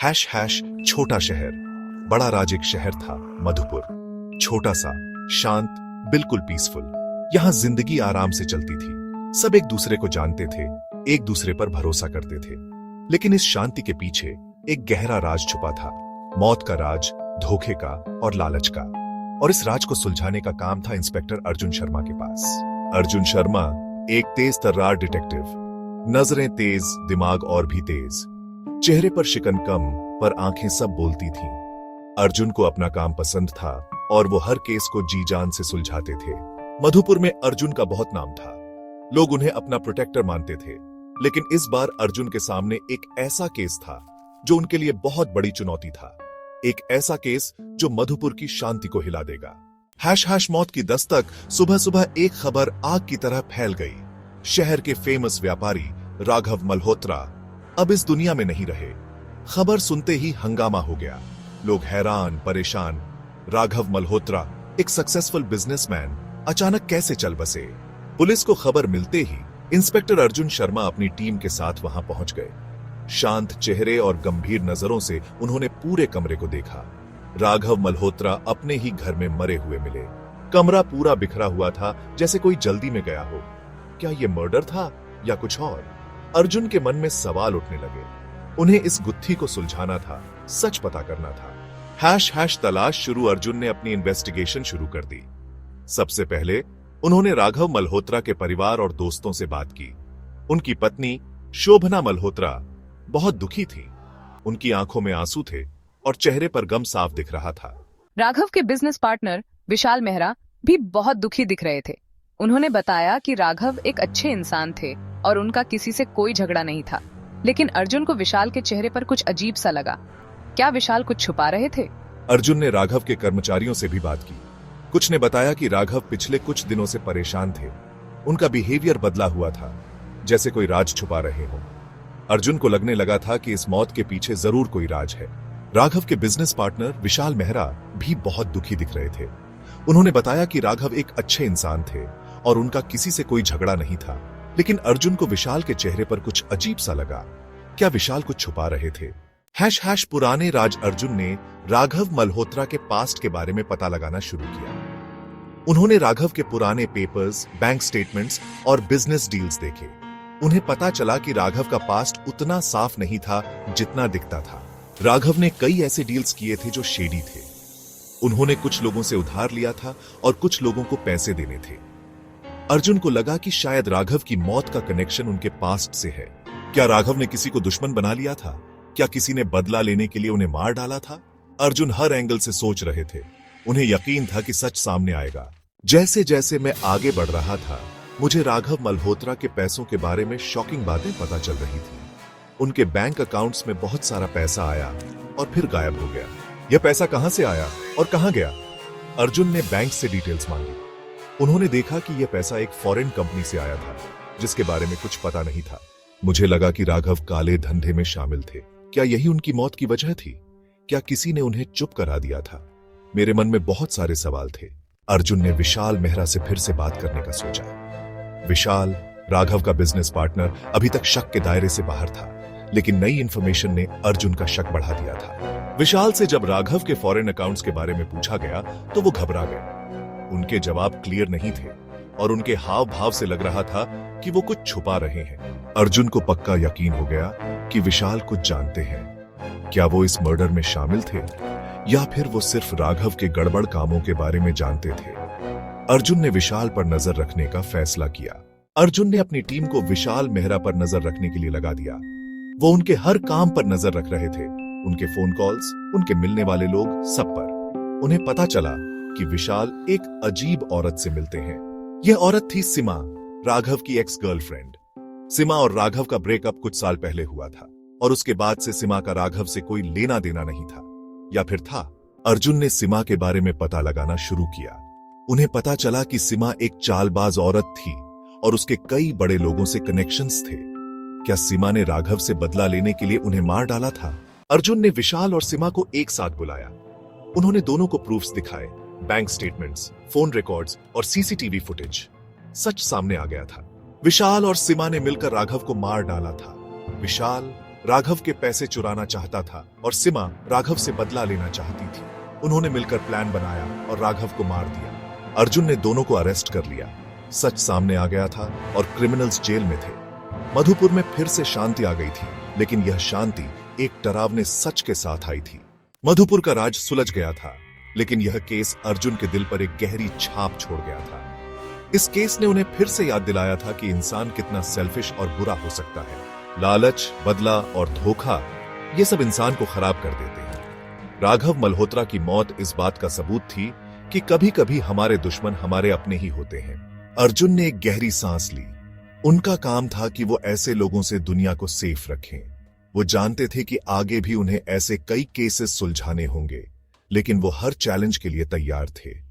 Hash hash छोटा शहर। बड़ा राज एक शहर था, मधुपुर। छोटा सा, शांत, बिल्कुल पीसफुल। यहां जिंदगी आराम से चलती थी। सब एक दूसरे को जानते थे, एक दूसरे पर भरोसा करते थे। लेकिन इस शांति के पीछे एक गहरा राज छुपा था। मौत का राज, धोखे का और लालच का। और इस राज को सुलझाने का काम था इंस्पेक्टर अर्जुन शर्मा के पास। अर्जुन शर्मा एक तेज तर्रार डिटेक्टिव। नजरें तेज, दिमाग और भी तेज। चेहरे पर शिकन कम, पर आंखें सब बोलती थीं। अर्जुन को अपना काम पसंद था और वो हर केस को जी जान से सुलझाते थे। मधुपुर में अर्जुन का बहुत नाम था। लोग उन्हें अपना प्रोटेक्टर मानते थे। लेकिन इस बार अर्जुन के सामने एक ऐसा केस था जो उनके लिए बहुत बड़ी चुनौती था। एक ऐसा केस जो मधुपुर की शांति को हिला देगा। हैश हैश मौत की दस्तक। सुबह सुबह एक खबर आग की तरह फैल गई। शहर के फेमस व्यापारी राघव मल्होत्रा अब इस दुनिया में नहीं रहे। खबर सुनते ही हंगामा हो गया। लोग हैरान, परेशान। राघव मल्होत्रा, एक सक्सेसफुल बिजनेसमैन, अचानक कैसे चल बसे? पुलिस को खबर मिलते ही इंस्पेक्टर अर्जुन शर्मा अपनी टीम के साथ वहां पहुंच गए। शांत चेहरे और गंभीर नजरों से उन्होंने पूरे कमरे को देखा। राघव मल्होत्रा अपने ही घर में मरे हुए मिले। कमरा पूरा बिखरा हुआ था, जैसे कोई जल्दी में गया हो। क्या यह मर्डर था या कुछ और? अर्जुन के मन में सवाल उठने लगे। उन्हें इस गुत्थी को सुलझाना था, सच पता करना था। हैश हैश तलाश शुरू। अर्जुन ने अपनी इन्वेस्टिगेशन शुरू कर दी। सबसे पहले उन्होंने राघव मल्होत्रा के परिवार और दोस्तों से बात की। उनकी पत्नी शोभना मल्होत्रा बहुत दुखी थी। उनकी आंखों में आंसू थे और चेहरे पर गम साफ दिख रहा था। राघव के बिजनेस पार्टनर विशाल मेहरा भी बहुत दुखी दिख रहे थे। उन्होंने बताया कि राघव एक अच्छे इंसान थे और उनका किसी से कोई झगड़ा नहीं था। लेकिन अर्जुन को विशाल के चेहरे पर कुछ अजीब सा लगा। क्या विशाल कुछ छुपा रहे थे? अर्जुन ने राघव के कर्मचारियों से भी बात की। कुछ ने बताया कि राघव पिछले कुछ दिनों से परेशान थे। उनका बिहेवियर बदला हुआ था, जैसे कोई राज छुपा रहे हो। अर्जुन को लगने लगा था कि इस मौत के पीछे जरूर कोई राज है। राघव के बिजनेस पार्टनर विशाल मेहरा भी बहुत दुखी दिख रहे थे। उन्होंने बताया कि राघव एक अच्छे इंसान थे और उनका किसी से कोई झगड़ा नहीं था। लेकिन अर्जुन को विशाल के चेहरे पर कुछ अजीब सा लगा। क्या विशाल कुछ छुपा रहे थे? हैश हैश पुराने राज। अर्जुन ने राघव मल्होत्रा के पास्ट के बारे में पता लगाना शुरू किया। उन्होंने राघव के पुराने पेपर्स, बैंक स्टेटमेंट्स और बिजनेस डील्स देखे। उन्हें पता चला कि राघव का पास्ट उतना साफ नहीं था जितना दिखता था। राघव ने कई ऐसे डील्स किए थे जो शेडी थे। उन्होंने कुछ लोगों से उधार लिया था और कुछ लोगों को पैसे देने थे। अर्जुन को लगा कि शायद राघव की मौत का कनेक्शन उनके पास्ट से है। क्या राघव ने किसी को दुश्मन बना लिया था? क्या किसी ने बदला लेने के लिए उन्हें मार डाला था? अर्जुन हर एंगल से सोच रहे थे। उन्हें यकीन था कि सच सामने आएगा। जैसे जैसे मैं आगे बढ़ रहा था, मुझे राघव मल्होत्रा के पैसों के बारे में शॉकिंग बातें पता चल रही थी। उनके बैंक अकाउंट्स में बहुत सारा पैसा आया और फिर गायब हो गया। यह पैसा कहां से आया और कहां गया? अर्जुन ने बैंक से डिटेल्स मांगी। उन्होंने देखा कि यह पैसा एक फॉरेन कंपनी से आया था, जिसके बारे में कुछ पता नहीं था। मुझे लगा कि राघव काले धंधे में शामिल थे। क्या यही उनकी मौत की वजह थी? क्या किसी ने उन्हें चुप करा दिया था? मेरे मन में बहुत सारे सवाल थे। अर्जुन ने विशाल मेहरा से फिर से बात करने का सोचा। विशाल, राघव का बिजनेस पार्टनर, अभी तक शक के दायरे से बाहर था। लेकिन नई इंफॉर्मेशन ने अर्जुन का शक बढ़ा दिया था। विशाल से जब राघव के फॉरेन अकाउंट्स के बारे में पूछा गया तो वो घबरा गए। उनके जवाब क्लियर नहीं थे और उनके हाव भाव से लग रहा था कि वो कुछ छुपा रहे हैं। अर्जुन को पक्का यकीन हो गया कि विशाल कुछ जानते हैं। क्या वो इस मर्डर में शामिल थे या फिर वो सिर्फ राघव के गड़बड़ कामों के बारे में जानते थे? अर्जुन ने विशाल पर नजर रखने का फैसला किया। अर्जुन ने अपनी टीम को विशाल मेहरा पर नजर रखने के लिए लगा दिया। वो उनके हर काम पर नजर रख रहे थे, उनके फोन कॉल्स, उनके मिलने वाले लोग, सब पर। उन्हें पता चला कि विशाल एक अजीब औरत से मिलते हैं। यह औरत थी सीमा, राघव की एक्स गर्लफ्रेंड। सीमा और राघव का ब्रेकअप कुछ साल पहले हुआ था और उसके बाद से सीमा का राघव से कोई लेना देना नहीं था, या फिर था। अर्जुन ने सीमा के बारे में पता लगाना शुरू किया। उन्हें पता चला कि सीमा एक चालबाज औरत थी और उसके कई बड़े लोगों से कनेक्शंस थे। क्या सीमा ने राघव से बदला लेने के लिए उन्हें मार डाला था? अर्जुन ने विशाल और सीमा को एक साथ बुलाया। उन्होंने दोनों को प्रूफ्स दिखाए, बैंक स्टेटमेंट्स, फोन रिकॉर्ड्स और सीसीटीवी फुटेज। सच सामने आ गया था। विशाल और सीमा ने मिलकर राघव को मार डाला था। विशाल राघव के पैसे चुराना चाहता था और सीमा राघव से बदला लेना चाहती थी। उन्होंने मिलकर प्लान बनाया और राघव को मार दिया। अर्जुन ने दोनों को अरेस्ट कर लिया। सच सामने आ गया था और क्रिमिनल्स जेल में थे। मधुपुर में फिर से शांति आ गई थी, लेकिन यह शांति एक डरावने सच के साथ आई थी। मधुपुर का राज सुलझ गया था, लेकिन यह केस अर्जुन के दिल पर एक गहरी छाप छोड़ गया था। इस केस ने उन्हें फिर से याद दिलाया था कि इंसान कितना सेल्फिश और बुरा हो सकता है। लालच, बदला और धोखा ये सब इंसान को खराब कर देते हैं। राघव मल्होत्रा की मौत इस बात का सबूत थी कि कभी कभी हमारे दुश्मन हमारे अपने ही होते हैं। अर्जुन ने एक गहरी सांस ली। उनका काम था कि वो ऐसे लोगों से दुनिया को सेफ रखें। वो जानते थे कि आगे भी उन्हें ऐसे कई केसेस सुलझाने होंगे, लेकिन वो हर चैलेंज के लिए तैयार थे।